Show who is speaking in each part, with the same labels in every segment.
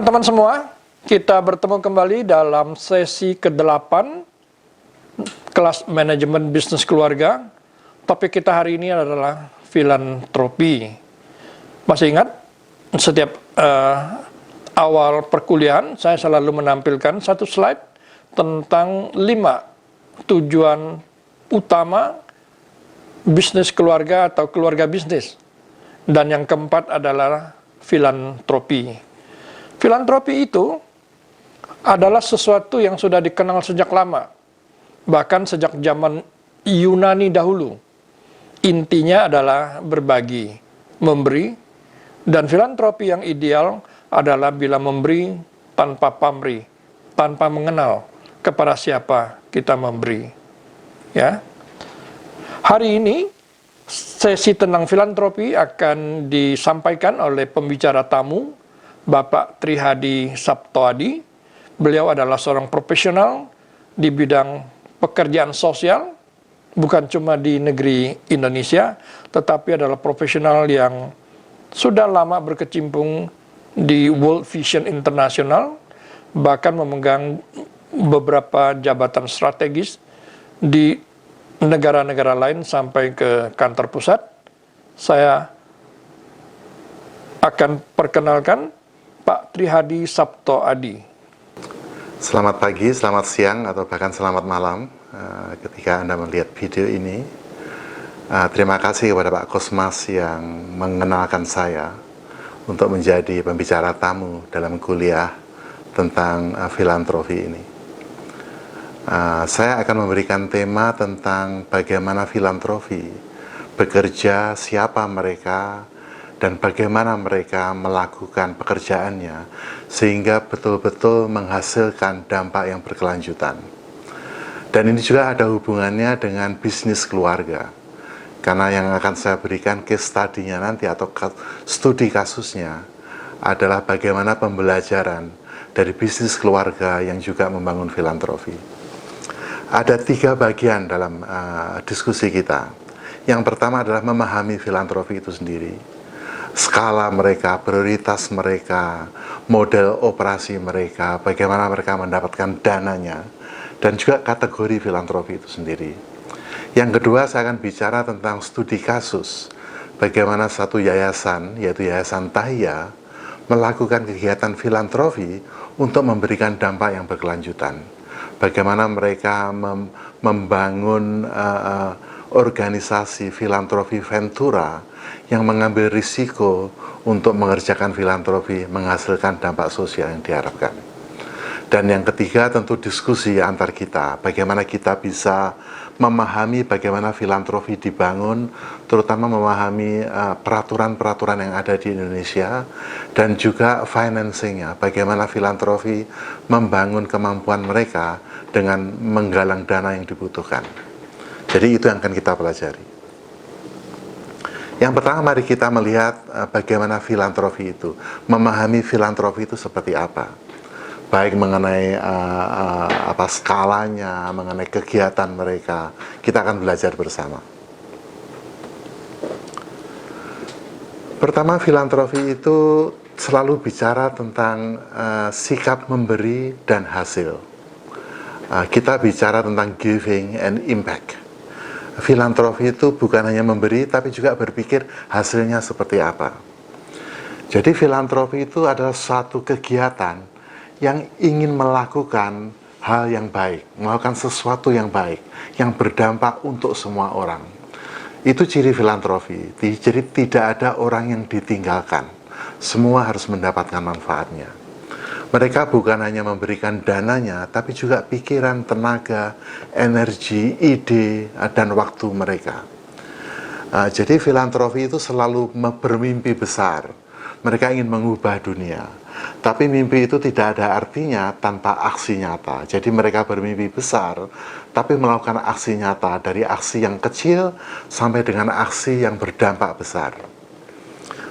Speaker 1: Teman-teman semua, kita bertemu kembali dalam sesi ke-8 kelas manajemen bisnis keluarga. Topik kita hari ini adalah filantropi. Masih ingat, setiap awal perkuliahan saya selalu menampilkan satu slide tentang 5 tujuan utama bisnis keluarga atau keluarga bisnis. Dan yang keempat adalah filantropi. Filantropi itu adalah sesuatu yang sudah dikenal sejak lama, bahkan sejak zaman Yunani dahulu. Intinya adalah berbagi, memberi, dan filantropi yang ideal adalah bila memberi tanpa pamrih, tanpa mengenal kepada siapa kita memberi. Ya. Hari ini sesi tentang filantropi akan disampaikan oleh pembicara tamu Bapak Trihadi Saptoadi. Beliau adalah seorang profesional di bidang pekerjaan sosial, bukan cuma di negeri Indonesia, tetapi adalah profesional yang sudah lama berkecimpung di World Vision International, bahkan memegang beberapa jabatan strategis di negara-negara lain sampai ke kantor pusat. Saya akan perkenalkan Pak Trihadi Saptoadi.
Speaker 2: Selamat pagi, selamat siang, atau bahkan selamat malam ketika Anda melihat video ini. Terima kasih kepada Pak Kosmas yang mengenalkan saya untuk menjadi pembicara tamu dalam kuliah tentang filantropi ini. Saya akan memberikan tema tentang bagaimana filantropi bekerja, siapa mereka, dan bagaimana mereka melakukan pekerjaannya sehingga betul-betul menghasilkan dampak yang berkelanjutan. Dan ini juga ada hubungannya dengan bisnis keluarga, karena yang akan saya berikan case study-nya nanti atau studi kasusnya adalah bagaimana pembelajaran dari bisnis keluarga yang juga membangun filantropi. Ada 3 bagian dalam diskusi kita. Yang pertama adalah memahami filantropi itu sendiri, skala mereka, prioritas mereka, model operasi mereka, bagaimana mereka mendapatkan dananya, dan juga kategori filantropi itu sendiri. Yang kedua, saya akan bicara tentang studi kasus, bagaimana satu yayasan, yaitu Yayasan Tahia, melakukan kegiatan filantropi untuk memberikan dampak yang berkelanjutan. Bagaimana mereka membangun organisasi filantropi Ventura yang mengambil risiko untuk mengerjakan filantropi menghasilkan dampak sosial yang diharapkan. Dan yang ketiga tentu diskusi antar kita, bagaimana kita bisa memahami bagaimana filantropi dibangun, terutama memahami peraturan-peraturan yang ada di Indonesia, dan juga financingnya, bagaimana filantropi membangun kemampuan mereka dengan menggalang dana yang dibutuhkan. Jadi itu yang akan kita pelajari. Yang pertama, mari kita melihat bagaimana filantropi itu, memahami filantropi itu seperti apa, baik mengenai skalanya, mengenai kegiatan mereka. Kita akan belajar bersama. Pertama, filantropi itu selalu bicara tentang sikap memberi dan hasil. Kita bicara tentang giving and impact. Filantropi itu bukan hanya memberi, tapi juga berpikir hasilnya seperti apa. Jadi filantropi itu adalah suatu kegiatan yang ingin melakukan hal yang baik, melakukan sesuatu yang baik, yang berdampak untuk semua orang. Itu ciri filantropi. Jadi tidak ada orang yang ditinggalkan. Semua harus mendapatkan manfaatnya. Mereka bukan hanya memberikan dananya, tapi juga pikiran, tenaga, energi, ide, dan waktu mereka. Jadi filantropi itu selalu bermimpi besar. Mereka ingin mengubah dunia. Tapi mimpi itu tidak ada artinya tanpa aksi nyata. Jadi mereka bermimpi besar, tapi melakukan aksi nyata dari aksi yang kecil sampai dengan aksi yang berdampak besar.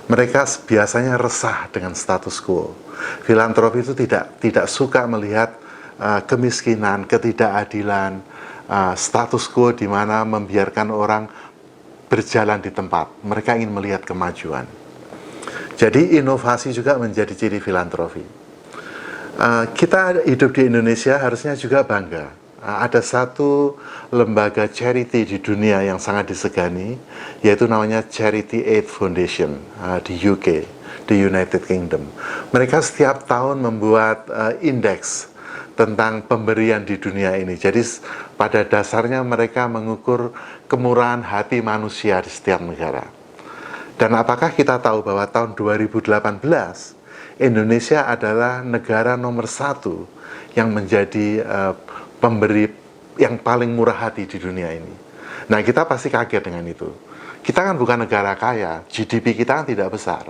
Speaker 2: Mereka biasanya resah dengan status quo. Filantropi itu tidak suka melihat kemiskinan, ketidakadilan, status quo di mana membiarkan orang berjalan di tempat. Mereka ingin melihat kemajuan. Jadi inovasi juga menjadi ciri filantropi. Kita hidup di Indonesia harusnya juga bangga. Ada satu lembaga charity di dunia yang sangat disegani, yaitu namanya Charity Aid Foundation di UK, di United Kingdom. Mereka setiap tahun membuat indeks tentang pemberian di dunia ini. Jadi pada dasarnya mereka mengukur kemurahan hati manusia di setiap negara. Dan apakah kita tahu bahwa tahun 2018 Indonesia adalah negara nomor 1 yang menjadi pemberi yang paling murah hati di dunia ini. Nah, kita pasti kaget dengan itu. Kita kan bukan negara kaya, GDP kita kan tidak besar.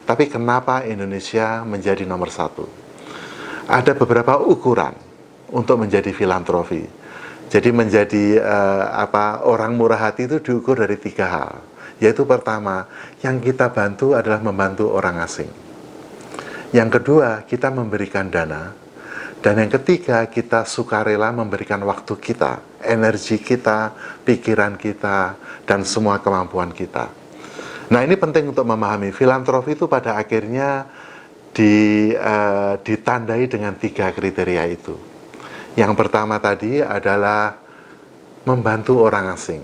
Speaker 2: Tapi kenapa Indonesia menjadi nomor 1? Ada beberapa ukuran untuk menjadi filantropi. Jadi menjadi orang murah hati itu diukur dari 3 hal. Yaitu pertama, yang kita bantu adalah membantu orang asing. Yang kedua, kita memberikan dana. Dan yang ketiga, kita sukarela memberikan waktu kita, energi kita, pikiran kita, dan semua kemampuan kita. Nah, ini penting untuk memahami. Filantropi itu pada akhirnya ditandai dengan 3 kriteria itu. Yang pertama tadi adalah membantu orang asing.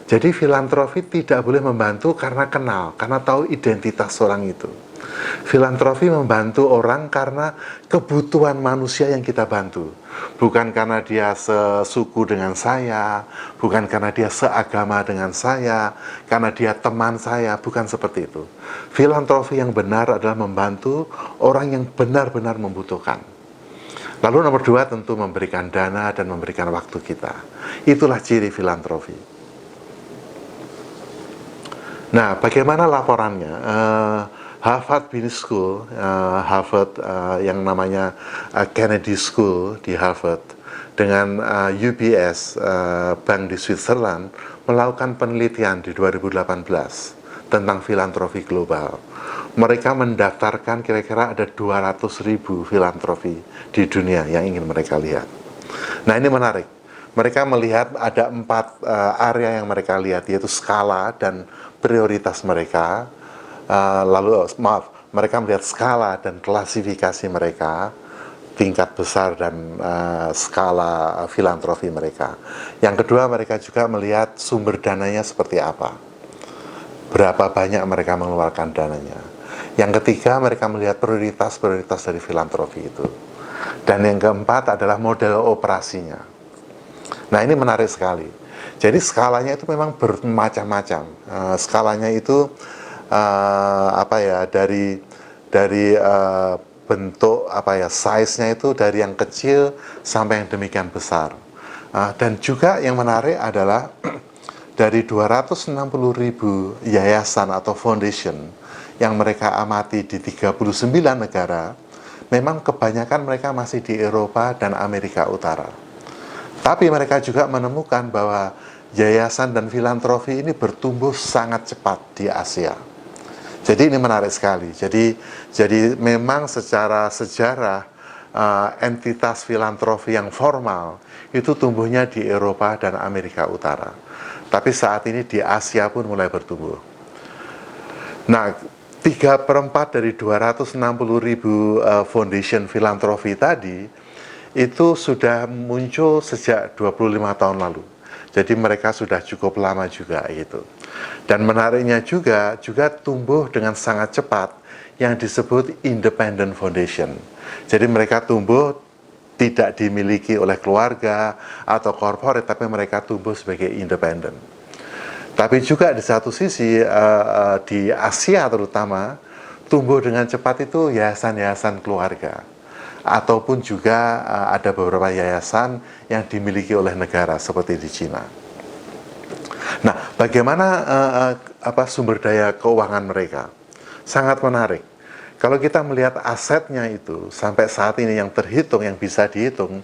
Speaker 2: Jadi filantropi tidak boleh membantu karena kenal, karena tahu identitas orang itu. Filantropi membantu orang karena kebutuhan manusia yang kita bantu. Bukan karena dia sesuku dengan saya, bukan karena dia seagama dengan saya, karena dia teman saya, bukan seperti itu. Filantropi yang benar adalah membantu orang yang benar-benar membutuhkan. Lalu nomor 2 tentu memberikan dana dan memberikan waktu kita. Itulah ciri filantropi. Nah, bagaimana laporannya? Harvard Business School, Harvard yang namanya Kennedy School di Harvard, dengan UBS, bank di Switzerland, melakukan penelitian di 2018 tentang filantropi global. Mereka mendaftarkan kira-kira ada 200.000 filantropi di dunia yang ingin mereka lihat. Nah, ini menarik. Mereka melihat ada 4 area yang mereka lihat, yaitu skala dan prioritas mereka. Mereka melihat skala dan klasifikasi mereka, tingkat besar dan skala filantropi mereka. Yang kedua, mereka juga melihat sumber dananya seperti apa, berapa banyak mereka mengeluarkan dananya. Yang ketiga, mereka melihat prioritas-prioritas dari filantropi itu. Dan yang keempat adalah model operasinya. Nah, ini menarik sekali. Jadi skalanya itu memang bermacam-macam. Skalanya itu dari bentuk size-nya itu dari yang kecil sampai yang demikian besar. Dan juga yang menarik adalah dari 260.000 yayasan atau foundation yang mereka amati di 39 negara, memang kebanyakan mereka masih di Eropa dan Amerika Utara. Tapi mereka juga menemukan bahwa yayasan dan filantropi ini bertumbuh sangat cepat di Asia. Jadi ini menarik sekali. Jadi memang secara sejarah entitas filantropi yang formal itu tumbuhnya di Eropa dan Amerika Utara. Tapi saat ini di Asia pun mulai bertumbuh. Nah, 3/4 dari 260.000 foundation filantropi tadi itu sudah muncul sejak 25 tahun lalu. Jadi mereka sudah cukup lama juga gitu. Dan menariknya juga tumbuh dengan sangat cepat yang disebut independent foundation. Jadi mereka tumbuh tidak dimiliki oleh keluarga atau corporate, tapi mereka tumbuh sebagai independen. Tapi juga di satu sisi di Asia terutama tumbuh dengan cepat itu yayasan-yayasan keluarga. Ataupun juga ada beberapa yayasan yang dimiliki oleh negara seperti di Cina. Nah, bagaimana sumber daya keuangan mereka? Sangat menarik. Kalau kita melihat asetnya itu sampai saat ini yang terhitung, yang bisa dihitung,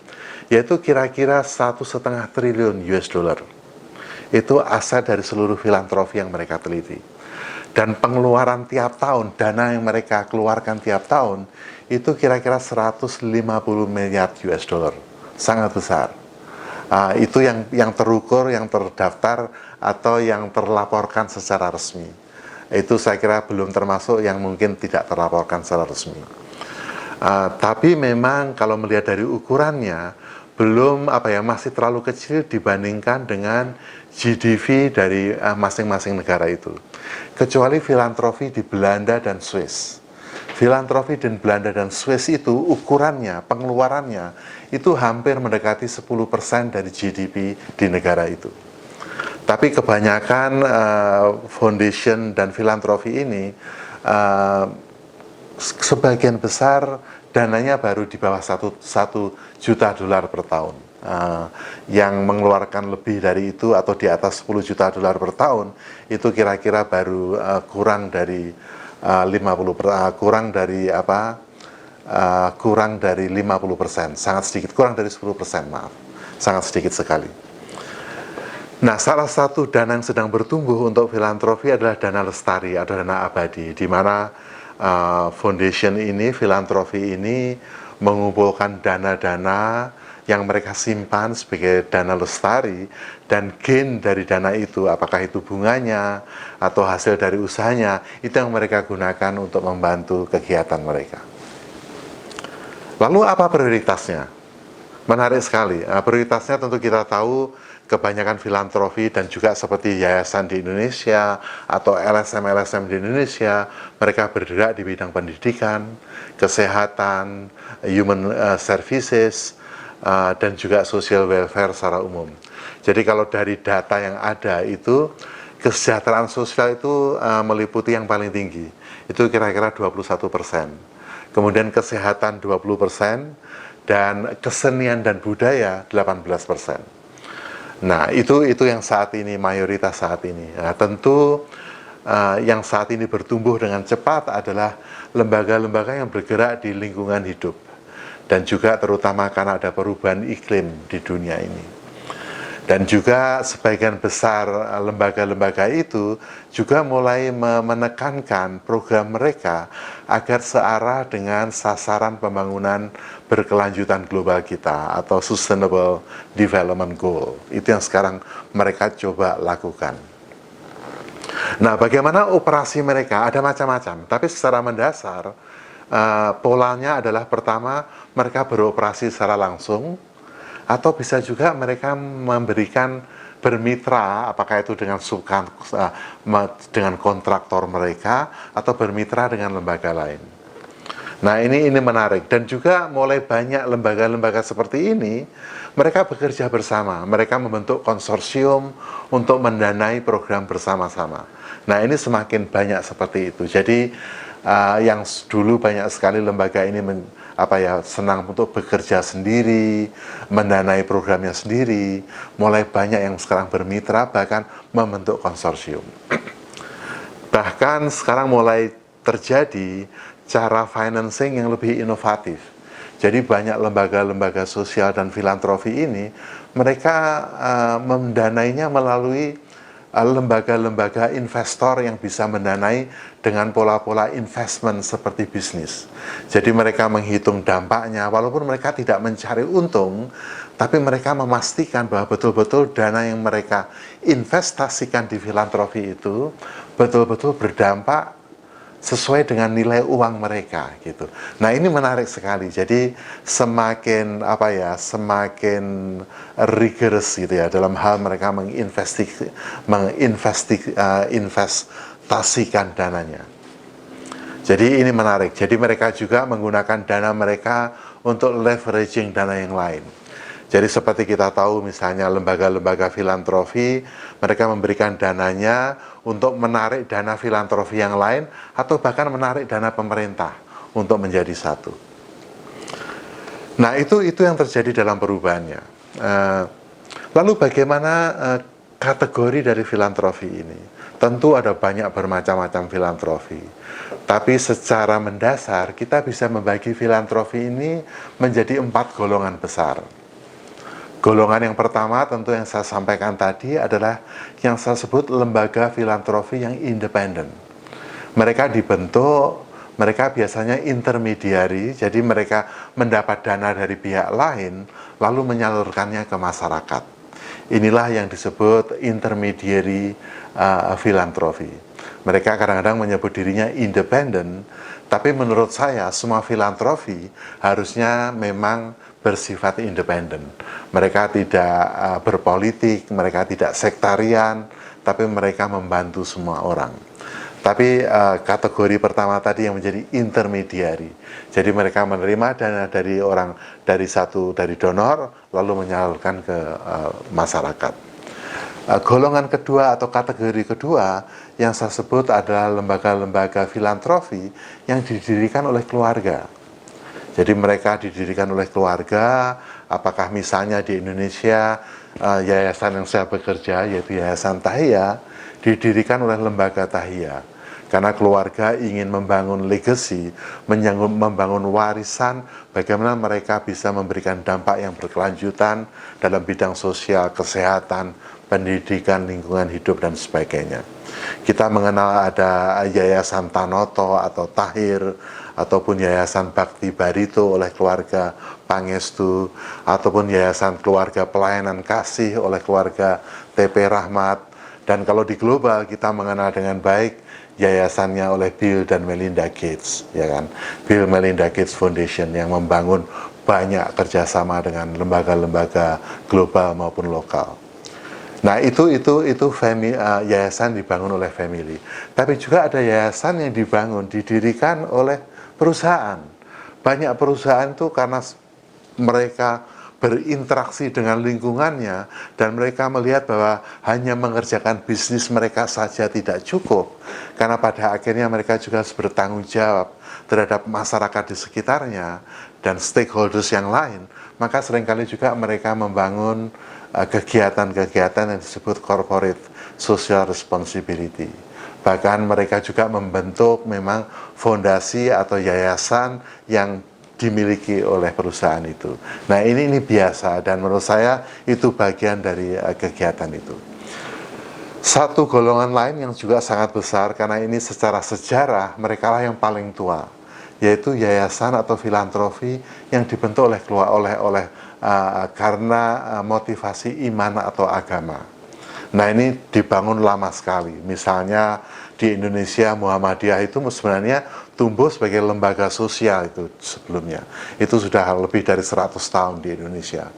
Speaker 2: yaitu kira-kira 1,5 triliun US dollar. Itu aset dari seluruh filantropi yang mereka teliti. Dan pengeluaran tiap tahun, dana yang mereka keluarkan tiap tahun, itu kira-kira 150 miliar US dollar. Sangat besar. Itu yang terukur, yang terdaftar, atau yang terlaporkan secara resmi. Itu saya kira belum termasuk yang mungkin tidak terlaporkan secara resmi. Tapi memang kalau melihat dari ukurannya belum masih terlalu kecil dibandingkan dengan GDP dari masing-masing negara itu. Kecuali filantropi di Belanda dan Swiss. Filantropi di Belanda dan Swiss itu ukurannya, pengeluarannya itu hampir mendekati 10% dari GDP di negara itu. Tapi kebanyakan foundation dan filantropi ini sebagian besar dananya baru di bawah 1 juta dolar per tahun. Yang mengeluarkan lebih dari itu atau di atas 10 juta dolar per tahun itu kira-kira baru kurang dari 50%, sangat sedikit, kurang dari 10%, maaf, sangat sedikit sekali. Nah, salah satu dana yang sedang bertumbuh untuk filantropi adalah dana lestari atau dana abadi, di mana foundation ini, filantropi ini mengumpulkan dana-dana yang mereka simpan sebagai dana lestari, dan gain dari dana itu, apakah itu bunganya atau hasil dari usahanya, itu yang mereka gunakan untuk membantu kegiatan mereka. Lalu apa prioritasnya? Menarik sekali. Prioritasnya tentu kita tahu kebanyakan filantropi dan juga seperti yayasan di Indonesia atau LSM-LSM di Indonesia, mereka bergerak di bidang pendidikan, kesehatan, human services, dan juga social welfare secara umum. Jadi kalau dari data yang ada itu, kesejahteraan sosial itu meliputi yang paling tinggi, itu kira-kira 21%. Kemudian kesehatan 20%, dan kesenian dan budaya 18%. Nah, itu yang saat ini, mayoritas saat ini. Nah, tentu yang saat ini bertumbuh dengan cepat adalah lembaga-lembaga yang bergerak di lingkungan hidup, dan juga terutama karena ada perubahan iklim di dunia ini. Dan juga sebagian besar lembaga-lembaga itu juga mulai menekankan program mereka agar searah dengan sasaran pembangunan berkelanjutan global kita atau Sustainable Development Goal. Itu yang sekarang mereka coba lakukan. Nah, bagaimana operasi mereka? Ada macam-macam, tapi secara mendasar polanya adalah, pertama, mereka beroperasi secara langsung, atau bisa juga mereka memberikan bermitra, apakah itu dengan dengan kontraktor mereka atau bermitra dengan lembaga lain. Nah, ini menarik, dan juga mulai banyak lembaga-lembaga seperti ini mereka bekerja bersama, mereka membentuk konsorsium untuk mendanai program bersama-sama. Nah, ini semakin banyak seperti itu. Jadi yang dulu banyak sekali lembaga ini senang untuk bekerja sendiri, mendanai programnya sendiri, mulai banyak yang sekarang bermitra, bahkan membentuk konsorsium. Bahkan sekarang mulai terjadi cara financing yang lebih inovatif. Jadi banyak lembaga-lembaga sosial dan filantropi ini, mereka mendanainya melalui lembaga-lembaga investor yang bisa mendanai dengan pola-pola investment seperti bisnis. Jadi mereka menghitung dampaknya, walaupun mereka tidak mencari untung, tapi mereka memastikan bahwa betul-betul dana yang mereka investasikan di filantropi itu betul-betul berdampak sesuai dengan nilai uang mereka gitu. Nah, ini menarik sekali. Jadi semakin semakin rigorous gitu ya dalam hal mereka menginvestasikan dananya. Jadi ini menarik. Jadi mereka juga menggunakan dana mereka untuk leveraging dana yang lain. Jadi seperti kita tahu misalnya lembaga-lembaga filantropi, mereka memberikan dananya untuk menarik dana filantropi yang lain, atau bahkan menarik dana pemerintah untuk menjadi satu. Nah, itu yang terjadi dalam perubahannya. Lalu bagaimana kategori dari filantropi ini? Tentu ada banyak bermacam-macam filantropi. Tapi secara mendasar kita bisa membagi filantropi ini menjadi 4 golongan besar. Golongan yang pertama tentu yang saya sampaikan tadi adalah yang saya sebut lembaga filantropi yang independen. Mereka dibentuk, mereka biasanya intermediari, jadi mereka mendapat dana dari pihak lain lalu menyalurkannya ke masyarakat. Inilah yang disebut intermediary filantropi. Mereka kadang-kadang menyebut dirinya independen, tapi menurut saya semua filantropi harusnya memang bersifat independen. Mereka tidak berpolitik, mereka tidak sektarian, tapi mereka membantu semua orang. Tapi kategori pertama tadi yang menjadi intermediari. Jadi mereka menerima dana dari dari donor lalu menyalurkan ke masyarakat. Golongan kedua atau kategori kedua yang saya sebut adalah lembaga-lembaga filantropi yang didirikan oleh keluarga. Jadi mereka didirikan oleh keluarga, apakah misalnya di Indonesia yayasan yang saya bekerja yaitu Yayasan Tahia didirikan oleh lembaga Tahia. Karena keluarga ingin membangun legacy, membangun warisan, bagaimana mereka bisa memberikan dampak yang berkelanjutan dalam bidang sosial, kesehatan, pendidikan, lingkungan hidup, dan sebagainya. Kita mengenal ada Yayasan Tanoto atau Tahir, ataupun Yayasan Bakti Barito oleh keluarga Pangestu, ataupun Yayasan Keluarga Pelayanan Kasih oleh keluarga TP Rahmat. Dan kalau di global kita mengenal dengan baik yayasannya oleh Bill dan Melinda Gates, ya kan? Bill Melinda Gates Foundation yang membangun banyak kerjasama dengan lembaga-lembaga global maupun lokal. Nah itu yayasan dibangun oleh family. Tapi juga ada yayasan yang didirikan oleh perusahaan. Banyak perusahaan itu karena mereka berinteraksi dengan lingkungannya dan mereka melihat bahwa hanya mengerjakan bisnis mereka saja tidak cukup, karena pada akhirnya mereka juga harus bertanggung jawab terhadap masyarakat di sekitarnya dan stakeholders yang lain. Maka seringkali juga mereka membangun kegiatan-kegiatan yang disebut corporate social responsibility. Bahkan mereka juga membentuk memang fondasi atau yayasan yang dimiliki oleh perusahaan itu. Nah ini biasa dan menurut saya itu bagian dari kegiatan itu. Satu golongan lain yang juga sangat besar karena ini secara sejarah mereka lah yang paling tua, yaitu yayasan atau filantropi yang dibentuk karena motivasi iman atau agama. Nah ini dibangun lama sekali. Misalnya di Indonesia Muhammadiyah itu sebenarnya tumbuh sebagai lembaga sosial itu sebelumnya. Itu sudah lebih dari 100 tahun di Indonesia.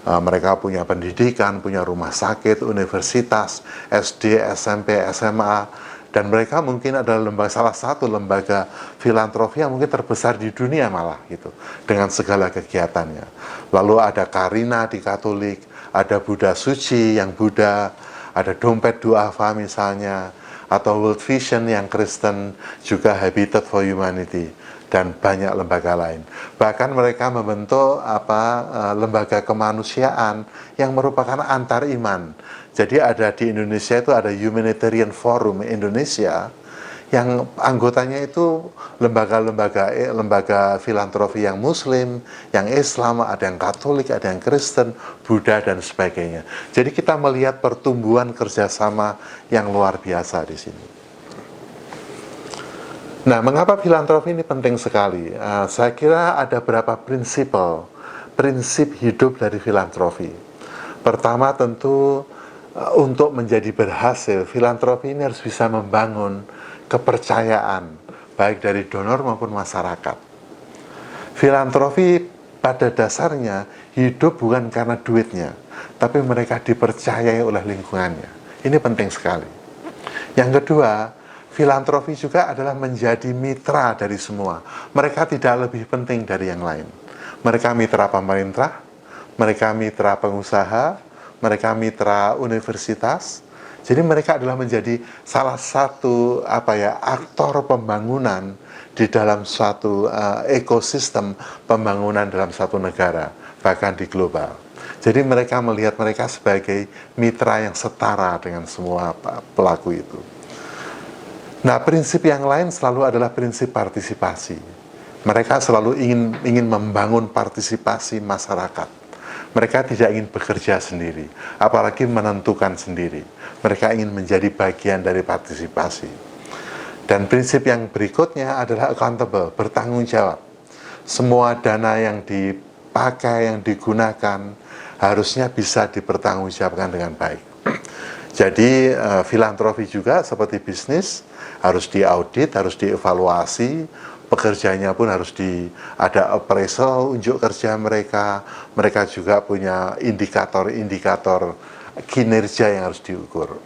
Speaker 2: Mereka punya pendidikan, punya rumah sakit, universitas, SD, SMP, SMA, dan mereka mungkin adalah salah satu lembaga filantropi yang mungkin terbesar di dunia malah gitu, dengan segala kegiatannya. Lalu ada Karina di Katolik, ada Buddha Suci yang Buddha, ada Dompet Duafa misalnya, atau World Vision yang Kristen, juga Habitat for Humanity, dan banyak lembaga lain. Bahkan mereka membentuk lembaga kemanusiaan yang merupakan antar iman. Jadi ada di Indonesia itu ada Humanitarian Forum Indonesia yang anggotanya itu lembaga filantropi yang Muslim, yang Islam, ada yang Katolik, ada yang Kristen, Buddha, dan sebagainya. Jadi kita melihat pertumbuhan kerjasama yang luar biasa di sini. Nah, mengapa filantropi ini penting sekali? Saya kira ada beberapa prinsip hidup dari filantropi. Pertama tentu untuk menjadi berhasil, filantropi ini harus bisa membangun kepercayaan baik dari donor maupun masyarakat. Filantropi pada dasarnya hidup bukan karena duitnya, tapi mereka dipercayai oleh lingkungannya. Ini penting sekali. Yang kedua, filantropi juga adalah menjadi mitra dari semua. Mereka tidak lebih penting dari yang lain. Mereka mitra pemerintah, mereka mitra pengusaha, mereka mitra universitas. Jadi mereka adalah menjadi salah satu aktor pembangunan di dalam suatu ekosistem pembangunan dalam satu negara, bahkan di global. Jadi mereka melihat mereka sebagai mitra yang setara dengan semua pelaku itu. Nah, prinsip yang lain selalu adalah prinsip partisipasi. Mereka selalu ingin membangun partisipasi masyarakat. Mereka tidak ingin bekerja sendiri, apalagi menentukan sendiri. Mereka ingin menjadi bagian dari partisipasi. Dan prinsip yang berikutnya adalah accountable, bertanggung jawab. Semua dana yang dipakai, yang digunakan, harusnya bisa dipertanggungjawabkan dengan baik. Jadi filantropi juga seperti bisnis, harus diaudit, harus dievaluasi, pekerjanya pun harus ada appraisal unjuk kerja mereka. Mereka juga punya indikator-indikator kinerja yang harus diukur.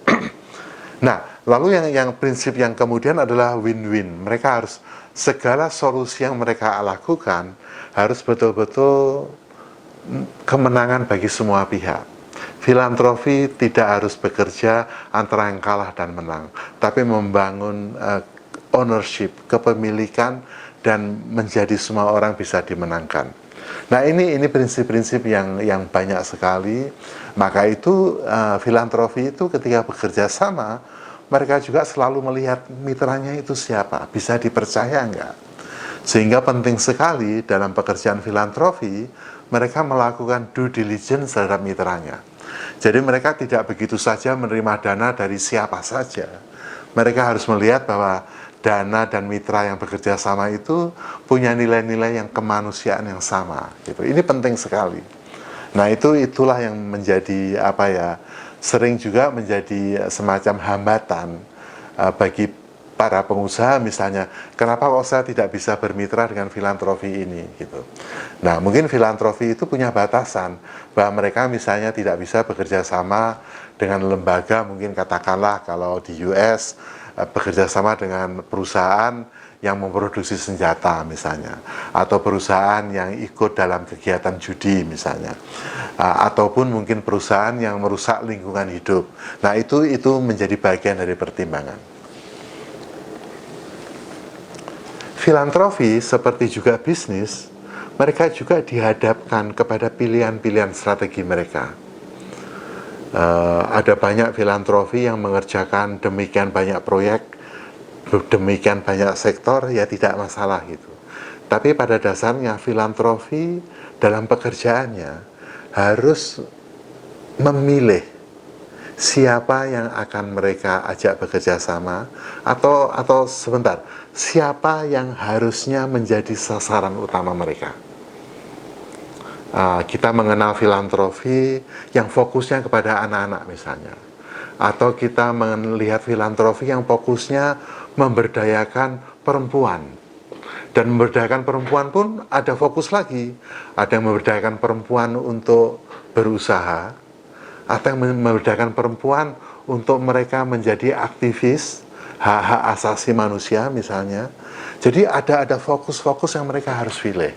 Speaker 2: Nah, lalu yang prinsip yang kemudian adalah win-win. Mereka harus segala solusi yang mereka lakukan harus betul-betul kemenangan bagi semua pihak. Filantropi tidak harus bekerja antara yang kalah dan menang, tapi membangun ownership, kepemilikan, dan menjadi semua orang bisa dimenangkan. Nah, ini prinsip-prinsip yang banyak sekali. Maka itu filantropi itu ketika bekerja sama, mereka juga selalu melihat mitranya itu siapa, bisa dipercaya enggak. Sehingga penting sekali dalam pekerjaan filantropi, mereka melakukan due diligence terhadap mitranya. Jadi mereka tidak begitu saja menerima dana dari siapa saja. Mereka harus melihat bahwa dana dan mitra yang bekerja sama itu punya nilai-nilai yang kemanusiaan yang sama. Gitu. Ini penting sekali. Nah, itulah yang menjadi sering juga menjadi semacam hambatan bagi para pengusaha misalnya, kenapa kok saya tidak bisa bermitra dengan filantropi ini gitu. Nah, mungkin filantropi itu punya batasan bahwa mereka misalnya tidak bisa bekerja sama dengan lembaga, mungkin katakanlah kalau di US bekerja sama dengan perusahaan yang memproduksi senjata misalnya, atau perusahaan yang ikut dalam kegiatan judi misalnya, ataupun mungkin perusahaan yang merusak lingkungan hidup. Nah, itu menjadi bagian dari pertimbangan. Filantropi seperti juga bisnis, mereka juga dihadapkan kepada pilihan-pilihan strategi mereka. Ada banyak filantropi yang mengerjakan demikian banyak proyek, demikian banyak sektor, ya tidak masalah gitu. Tapi pada dasarnya filantropi dalam pekerjaannya harus memilih siapa yang akan mereka ajak bekerja sama, atau sebentar, siapa yang harusnya menjadi sasaran utama mereka. Kita mengenal filantropi yang fokusnya kepada anak-anak misalnya, atau kita melihat filantropi yang fokusnya memberdayakan perempuan. Dan memberdayakan perempuan pun ada fokus lagi, ada yang memberdayakan perempuan untuk berusaha, atau yang memberdayakan perempuan untuk mereka menjadi aktivis hak-hak asasi manusia misalnya. Jadi ada fokus-fokus yang mereka harus pilih.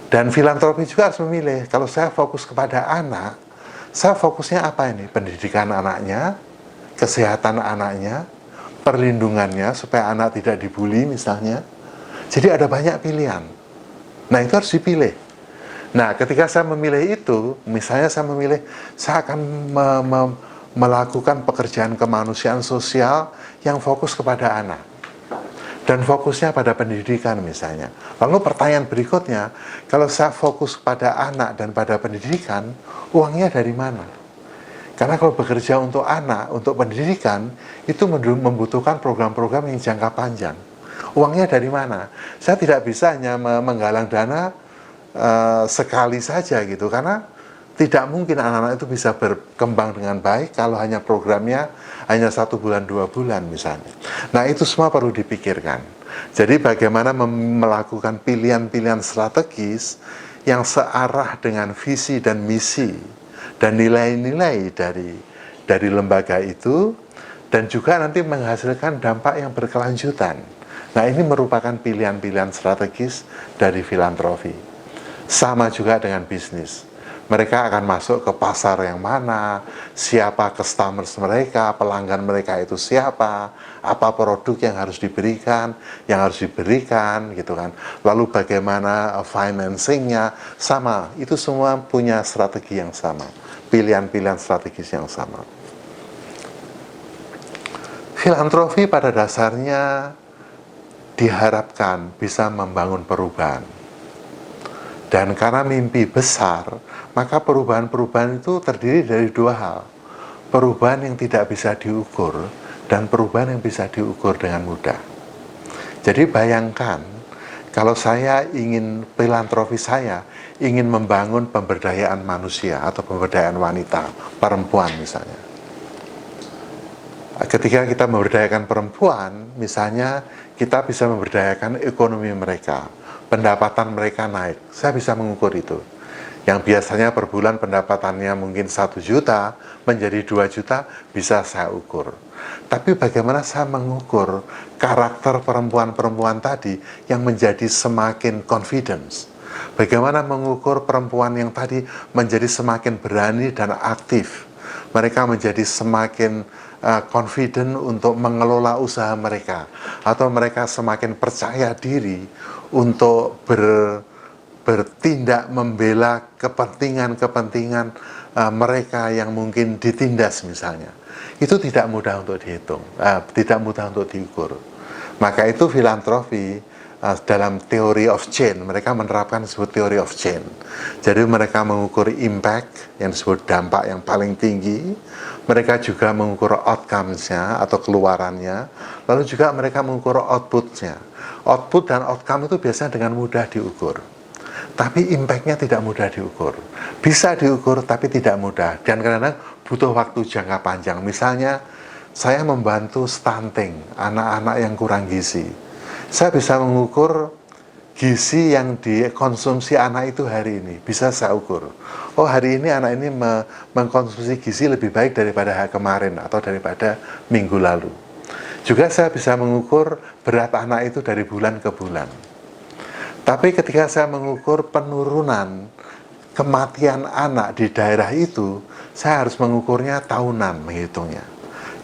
Speaker 2: Dan filantropi juga harus memilih, kalau saya fokus kepada anak, saya fokusnya apa ini? Pendidikan anaknya, kesehatan anaknya, perlindungannya supaya anak tidak dibully misalnya. Jadi ada banyak pilihan. Nah, itu harus dipilih. Nah, ketika saya memilih itu, misalnya saya memilih, saya akan melakukan pekerjaan kemanusiaan sosial yang fokus kepada anak. Dan fokusnya pada pendidikan misalnya. Lalu pertanyaan berikutnya, kalau saya fokus pada anak dan pada pendidikan, uangnya dari mana? Karena kalau bekerja untuk anak, untuk pendidikan, itu membutuhkan program-program yang jangka panjang. Uangnya dari mana? Saya tidak bisa hanya menggalang dana sekali saja gitu, karena tidak mungkin anak-anak itu bisa berkembang dengan baik kalau hanya programnya hanya 1 bulan 2 bulan misalnya. Nah, itu semua perlu dipikirkan. Jadi bagaimana melakukan pilihan-pilihan strategis yang searah dengan visi dan misi dan nilai-nilai dari lembaga itu, dan juga nanti menghasilkan dampak yang berkelanjutan. Nah, ini merupakan pilihan-pilihan strategis dari filantropi. Sama juga dengan bisnis. Mereka akan masuk ke pasar yang mana, siapa customers mereka, pelanggan mereka itu siapa, apa produk yang harus diberikan, gitu kan. Lalu bagaimana financingnya, sama. Itu semua punya strategi yang sama, pilihan-pilihan strategis yang sama. Filantropi pada dasarnya diharapkan bisa membangun perubahan. Dan karena mimpi besar, maka perubahan-perubahan itu terdiri dari 2 hal. Perubahan yang tidak bisa diukur, dan perubahan yang bisa diukur dengan mudah. Jadi bayangkan, kalau saya filantropi saya ingin membangun pemberdayaan manusia, atau pemberdayaan wanita, perempuan misalnya. Ketika kita memberdayakan perempuan, misalnya kita bisa memberdayakan ekonomi mereka, pendapatan mereka naik. Saya bisa mengukur itu. Yang biasanya per bulan pendapatannya mungkin 1 juta menjadi 2 juta, bisa saya ukur. Tapi bagaimana saya mengukur karakter perempuan-perempuan tadi yang menjadi semakin confidence? Bagaimana mengukur perempuan yang tadi menjadi semakin berani dan aktif? Mereka menjadi semakin confident untuk mengelola usaha mereka, atau mereka semakin percaya diri untuk bertindak membela kepentingan-kepentingan mereka yang mungkin ditindas misalnya. Itu tidak mudah untuk dihitung, tidak mudah untuk diukur. Maka itu filantropi dalam teori of change, mereka menerapkan disebut teori of change. Jadi mereka mengukur impact yang disebut dampak yang paling tinggi, mereka juga mengukur outcomes-nya atau keluarannya, lalu juga mereka mengukur output-nya. Output dan outcome itu biasanya dengan mudah diukur. Tapi impact-nya tidak mudah diukur. Bisa diukur tapi tidak mudah, dan kadang-kadang butuh waktu jangka panjang. Misalnya, saya membantu stunting, anak-anak yang kurang gizi. Saya bisa mengukur gizi yang dikonsumsi anak itu hari ini, bisa saya ukur. Oh, hari ini anak ini mengkonsumsi gizi lebih baik daripada hari kemarin atau daripada minggu lalu. Juga saya bisa mengukur berat anak itu dari bulan ke bulan. Tapi ketika saya mengukur penurunan kematian anak di daerah itu, saya harus mengukurnya tahunan, menghitungnya.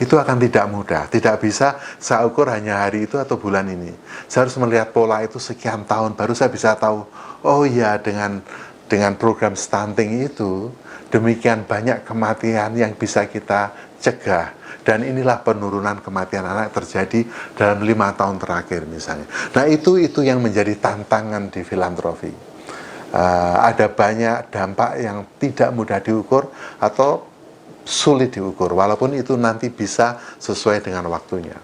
Speaker 2: Itu akan tidak mudah, tidak bisa saya ukur hanya hari itu atau bulan ini. Saya harus melihat pola itu sekian tahun, baru saya bisa tahu, oh iya, dengan program stunting itu, demikian banyak kematian yang bisa kita cegah. Dan inilah penurunan kematian anak terjadi dalam 5 tahun terakhir misalnya. Nah itu yang menjadi tantangan di filantropi. Ada banyak dampak yang tidak mudah diukur atau sulit diukur, walaupun itu nanti bisa sesuai dengan waktunya.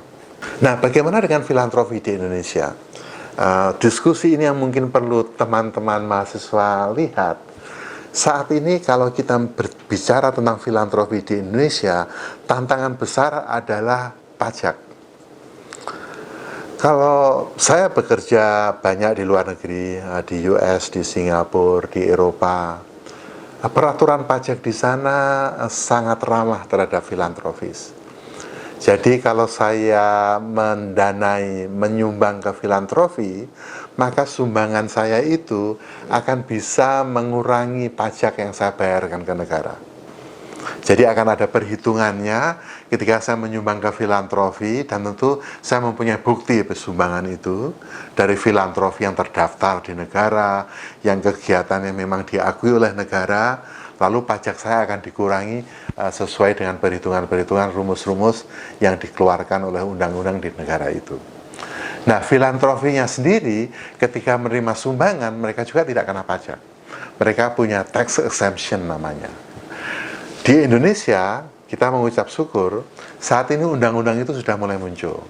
Speaker 2: Nah, bagaimana dengan filantropi di Indonesia? Diskusi ini yang mungkin perlu teman-teman mahasiswa lihat. Saat ini kalau kita berbicara tentang filantropi di Indonesia, tantangan besar adalah pajak. Kalau saya bekerja banyak di luar negeri, di US, di Singapura, di Eropa, peraturan pajak di sana sangat ramah terhadap filantropis. Jadi kalau saya menyumbang ke filantropi, maka sumbangan saya itu akan bisa mengurangi pajak yang saya bayarkan ke negara. Jadi akan ada perhitungannya ketika saya menyumbang ke filantropi, dan tentu saya mempunyai bukti sumbangan itu dari filantropi yang terdaftar di negara, yang kegiatannya memang diakui oleh negara, lalu pajak saya akan dikurangi sesuai dengan perhitungan-perhitungan rumus-rumus yang dikeluarkan oleh undang-undang di negara itu. Nah, filantropinya sendiri ketika menerima sumbangan, mereka juga tidak kena pajak. Mereka punya tax exemption namanya. Di Indonesia, kita mengucap syukur, saat ini undang-undang itu sudah mulai muncul.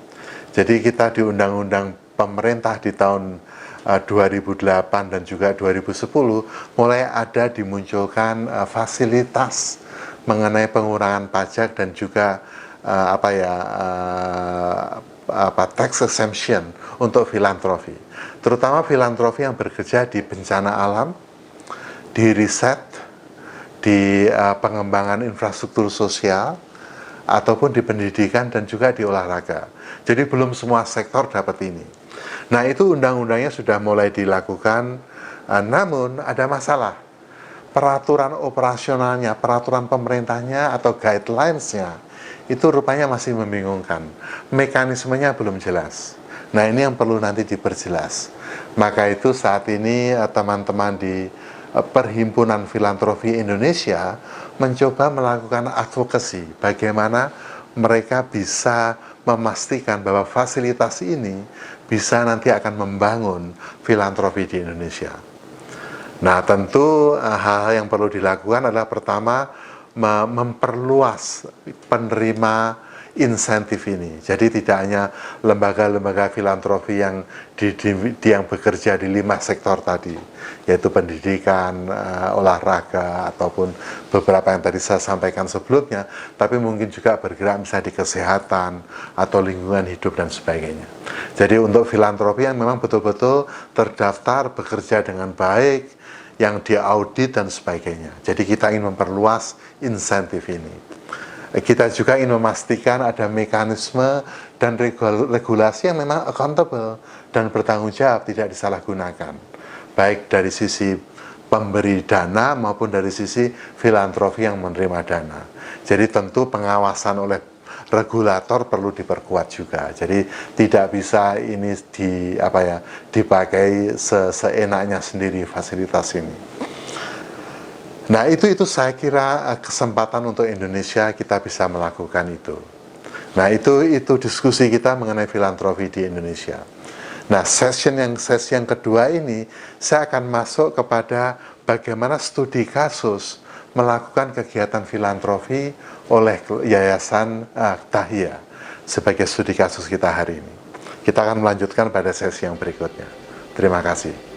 Speaker 2: Jadi kita di undang-undang pemerintah di tahun 2008 dan juga 2010 mulai ada dimunculkan fasilitas mengenai pengurangan pajak dan juga tax exemption untuk filantropi. Terutama filantropi yang bekerja di bencana alam, di riset, di pengembangan infrastruktur sosial, ataupun di pendidikan dan juga di olahraga. Jadi belum semua sektor dapat ini. Nah, itu undang-undangnya sudah mulai dilakukan, namun ada masalah. Peraturan operasionalnya, peraturan pemerintahnya atau guidelines-nya itu rupanya masih membingungkan. Mekanismenya belum jelas. Nah, ini yang perlu nanti diperjelas. Maka itu saat ini teman-teman di Perhimpunan Filantropi Indonesia mencoba melakukan advokasi bagaimana mereka bisa memastikan bahwa fasilitas ini bisa nanti akan membangun filantropi di Indonesia. Nah, tentu hal-hal yang perlu dilakukan adalah pertama memperluas penerima insentif ini. Jadi tidak hanya lembaga-lembaga filantropi yang yang bekerja di 5 sektor tadi, yaitu pendidikan, olahraga, ataupun beberapa yang tadi saya sampaikan sebelumnya, tapi mungkin juga bergerak misalnya di kesehatan atau lingkungan hidup dan sebagainya. Jadi untuk filantropi yang memang betul-betul terdaftar, bekerja dengan baik, yang diaudit dan sebagainya. Jadi kita ingin memperluas insentif ini. Kita juga ingin memastikan ada mekanisme dan regulasi yang memang accountable dan bertanggung jawab, tidak disalahgunakan. Baik dari sisi pemberi dana maupun dari sisi filantropi yang menerima dana. Jadi tentu pengawasan oleh regulator perlu diperkuat juga. Jadi tidak bisa ini dipakai seenaknya sendiri fasilitas ini. Nah itu saya kira kesempatan untuk Indonesia kita bisa melakukan itu. Nah itu diskusi kita mengenai filantropi di Indonesia. Nah sesi yang kedua ini saya akan masuk kepada bagaimana studi kasus melakukan kegiatan filantropi oleh Yayasan Tahya sebagai studi kasus kita hari ini. Kita akan melanjutkan pada sesi yang berikutnya. Terima kasih.